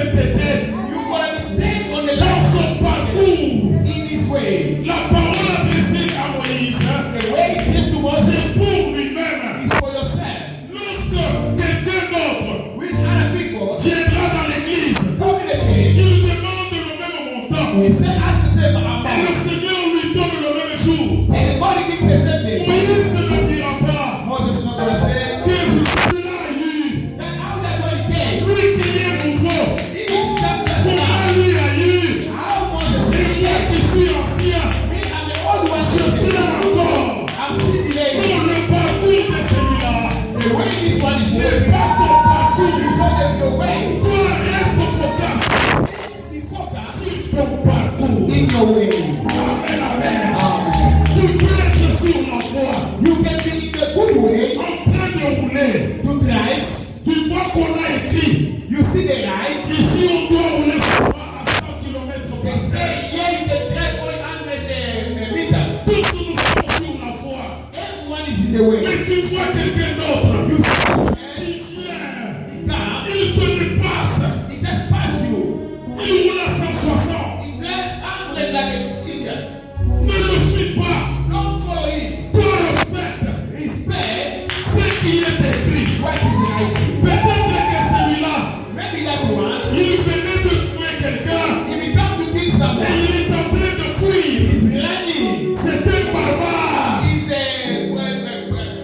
sainteté. You're gonna be staying on the Dans last son parcours, in His way. la parole adressée à Moïse, The way He is to Moses c'est pour lui-même. is for yourself. Lorsque quelqu'un d'autre With other people, viendra dans l'église, come in the church. il demande le même montant. He said, ask the same Et le amount. Seigneur lui donne le même jour. And God give you the same day. Moïse ne dira pas Moses is not gonna say, que celui-là a eu, then how that one came? lui qui est nouveau, He come just now. comment lui a eu. How Moses Et said, moi qui suis ancien, me, I'm the old one. je plains encore I'm still delaying. pour le parcours de celui-là. The way this one is Ne working, passe ton parcours, is not your way. toi reste focus Be focused sur ton parcours. in your way. Amen, amen. Amen. Tu peux être sur la voie, You can be in the good way en train de rouler. to drive. Tu vois qu'on a écrit, You see the light. ici on doit rouler seulement à 100 km They par say, heure. yeah, you can drive 100 meters. Tous nous sommes sur la voie. Everyone is in the way. Mais tu vois quelqu'un d'autre You qui see, vient, he comes, il te dépasse, he just pass you. il roule à 160. He drives 100 like an Indian. Ne le suis pas. Don't follow him. Toi respecte Respect ce qui est écrit. what is writing. Peut-être que celui-là, Maybe that one, il venait de tuer quelqu'un if he come to kill et someone, il est en train de fuir. he's running. C'est un barbare. He's a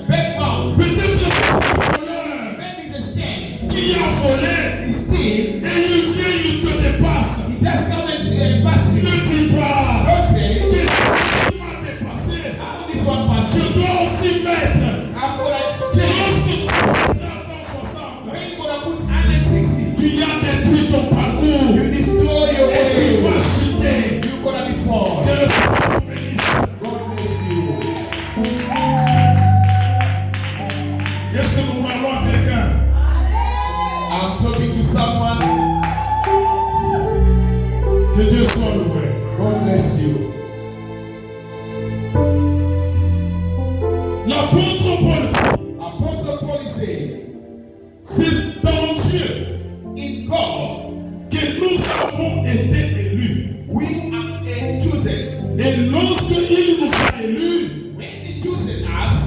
back bounce. Peut-être c'est un voleur Maybe he's a stand. qui a volé He steal. et il vient, il te dépasse. He just come and pass you. Ne dis pas Don't say, que il m'a dépassé. how this one pass Je you? dois aussi mettre. I'm gonna change. Lorsque tu es à 160, When you gonna put 160, tu as détruit ton parcours you destroy your et tu vas way. chuter. You're gonna be fall. Que le Seigneur vous bénisse. God bless you. Est-ce que nous parlons à quelqu'un? I'm talking to someone. Que Dieu soit loué. God bless you. L'apôtre Paul dit, Apostle Paul is saying, c'est dans Dieu in God, que nous avons été élus. we are chosen. Et lorsqu'il nous a élus, When He chosen us,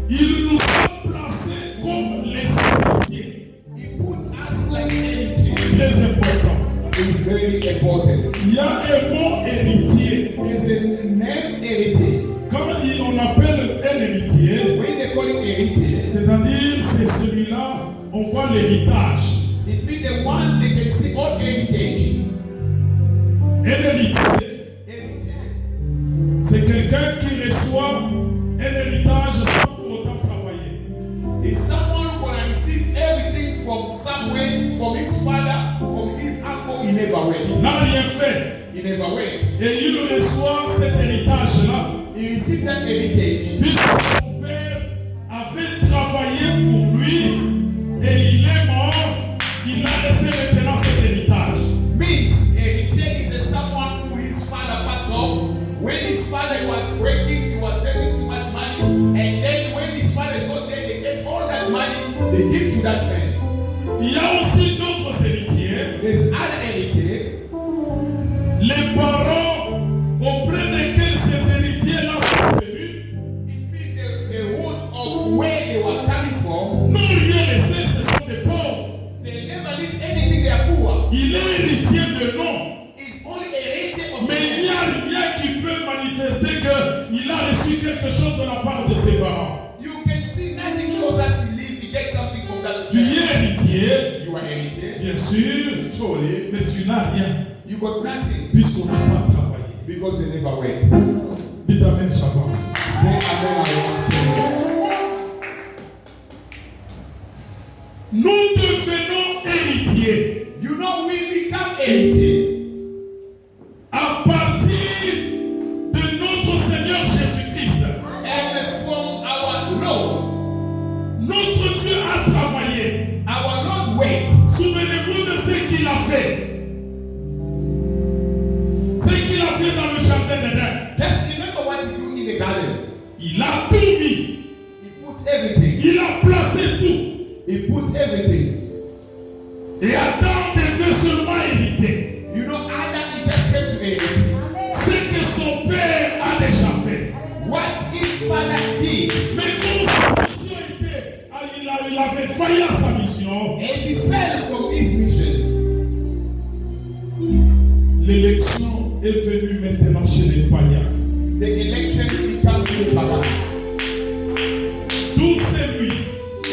il nous a placés comme les héritiers. He put us like heritage. Très important. It's very important. Il y a un mot héritier. There's a name heritage. Quand on appelle un héritier, When they call it heritage, c'est-à-dire c'est celui-là, on voit l'héritage. it means the one they can see all heritage. Un héritier, Heritage. c'est quelqu'un qui reçoit un héritage sans pour autant travailler. Is someone who gonna receive everything from somewhere, from his father, from his uncle. He never Il went. n'a rien fait. He never went. Et il reçoit cet héritage-là. He received that heritage Puisque son père avait travaillé pour lui et il est mort, il a laissé maintenant cet héritage. means heritage is a someone who his father passed off. When his father was working, he was getting too much money, and then when his father is not there, they get all that money they give to that man. Il y a aussi d'autres héritiers. There's other heritage. Les parents auprès desquels ces héritiers-là sont venus It means the root of where they were coming from. n'ont rien laissé, ce sont des pauvres. They never leave anything. They are poor. Il est héritier de nom, It's only heritage of mais il n'y a rien qui peut manifester qu'il a reçu quelque chose de la part de ses parents. You can see nothing shows us he live. He gets something from that. Tu es héritier, You are heritage. bien sûr, Surely mais tu n'as rien, you got nothing puisqu'on n'a pas travaillé. because they never went. Dites Amen, j'avance. Say amen. I want to. Nous devenons héritiers You know, we become heritage à partir de notre Seigneur Jésus-Christ. and from our Lord. Notre Dieu a travaillé. Our Lord wait. Souvenez-vous de ce qu'il a fait. Ce qu'il a fait dans le jardin d'Éden. Just remember what he do in the garden. Il a tout mis. He put everything. Il a placé tout. He put everything. Et Adam devait seulement avait failli à sa mission, and he fell from his mission. l'élection est venue maintenant chez les païens. The election became the pagan. D'où c'est lui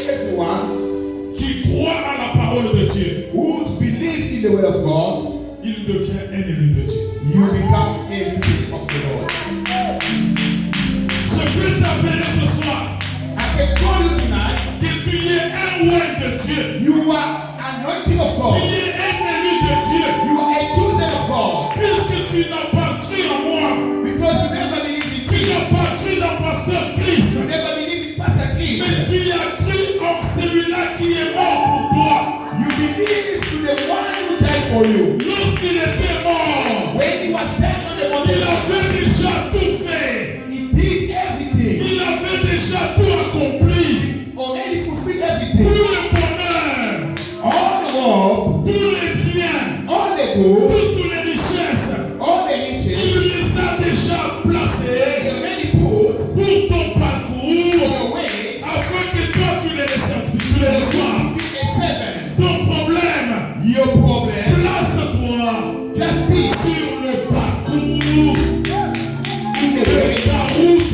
Everyone qui croit à la parole de Dieu, who believes in the word of God, il devient ennemi de Dieu. you become enemy of the Lord. Je peux t'appeler ce soir I can call you tonight. que tu es un roi de Dieu. You are anointing of Tu God. es ennemi de Dieu. You are a chosen of God. Puisque tu n'as pas cru en moi, Because you never believe in tu me. n'as pas cru dans Pasteur Christ, You never believe in Pastor mais Chris. tu as cru en celui-là qui est mort pour toi. You believe to the one who died for you. Lorsqu'il était mort, When he was dead on the il mountain, avait déjà tout fait. he did everything. Il avait déjà tout accompli. Already fulfilled Tout everything. le bonheur, All the world, tous les biens, all the good, toutes les richesses, all the riches, il les a déjà he placés already put pour ton parcours, away afin que toi tu les reçois. to be a servant. Ton problème, Your problem, place-toi just be sur le parcours in the de way, ta route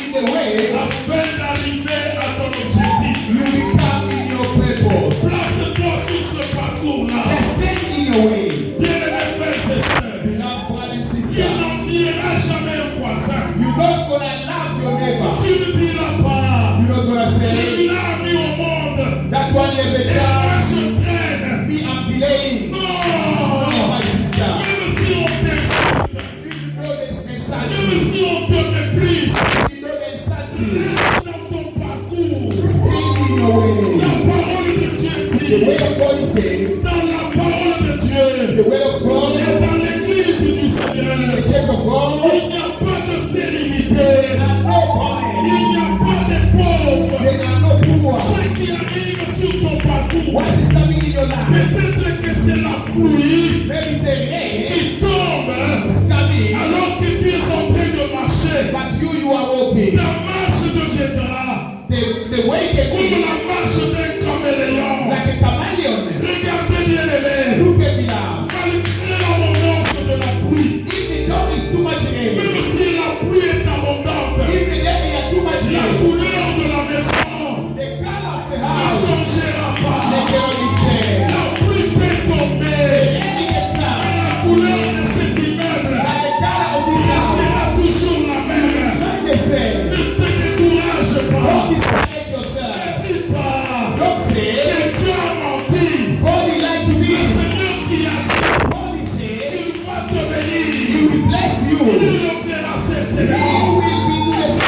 in the way afin d'arriver à ton objectif. you become in your purpose. Place-toi sur ce parcours-là. Just stand in your way. Bien-aimés frères et sœurs, Beloved brother and tu sister, n'envieras jamais un voisin. you're not gonna love your neighbor. Tu ne diras pas, You're not gonna say celui-là a mis au monde that one is et better. moi je traîne. Me, I'm delaying. Non, No, my sister. même si on t'insulte, You know there's insult même you. si on te méprise, You know there's insult you. reste dans ton parcours. Stay in your way. La parole de Dieu The way dit, of God is saying, dans la parole de Dieu, the way of God, et dans l'église du Seigneur, the church of God, il n'y a pas de stérilité, there are no il poverty. n'y a pas de pauvres. There are no poor. Ce qui arrive sur ton parcours, What is coming in your life? peut-être que c'est la pluie Maybe it's a rain. qui tombe It's coming. alors que tu es en train de marcher. But you are walking. Ta marche deviendra The way they comme go, la marche d'un caméléon. like a chameleon. Regardez bien les Look at me now. malgré l'abondance de la pluie, If the dog is too much rain, même si la pluie est abondante, if the day is too much la rain, couleur de la maison the color of the ne house, changera they pas. cannot be changed. La pluie peut tomber, Any get mais down, la couleur de cet immeuble but the color of this house, restera toujours la même. when they say, Ne te décourage don't pas. discourage yourself. Ne dis pas Don't say, que Dieu a menti. God is like to Le me. Seigneur qui a dit God is saying, qu'il va te He bénir, will bless il you. le fera He certainement. will be with us.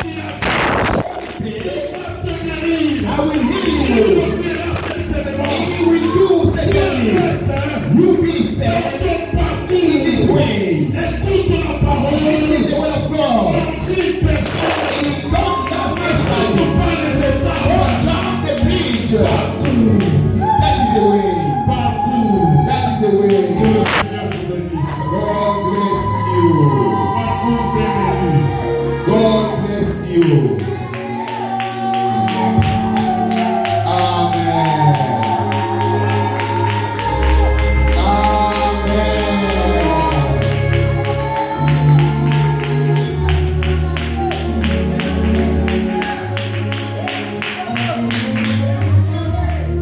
Qui a dit God is saying, qu'il va te guérir, I will heal il you. le fera certainement. He will do certainly. Reste You be dans spared ton in this parcours. way. Écoute la parole. Listen the word of God. Si personne If you don't love ne yourself, saute pas les étapes, don't jump the bridge. parcours, That is the way. parcours. That is the Que way. le Seigneur vous bénisse. God bless you. Parcours béni. God bless you. Amen.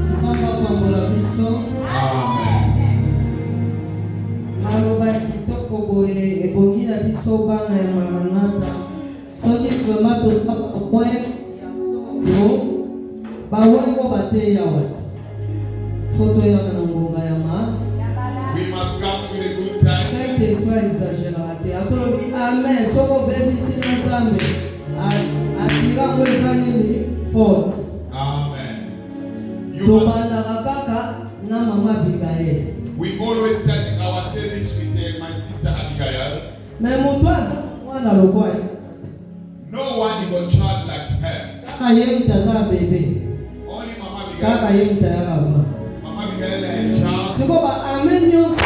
Nzambe apambola biso Amen. aloba ya kitoko boye ebongi na biso bana ya maranata soki vrema toza bapoin yo bawengo bateya wati fo toyaka na ngonga ya ma We must come to the good time. saint esprit exageraka te atolobi amen soki obebisi na nzambe atirango eza nini forte Amen. You must, tobandaka kaka na mama abigaele we always start our service with my sister Abigail. me moto aza mwana lokola No one got child like her. kaka ye mutu aza bebe Only Mama kaka Abigail. ye mutu ayaka va Mama Abigail had a child. siko ba amen nyonso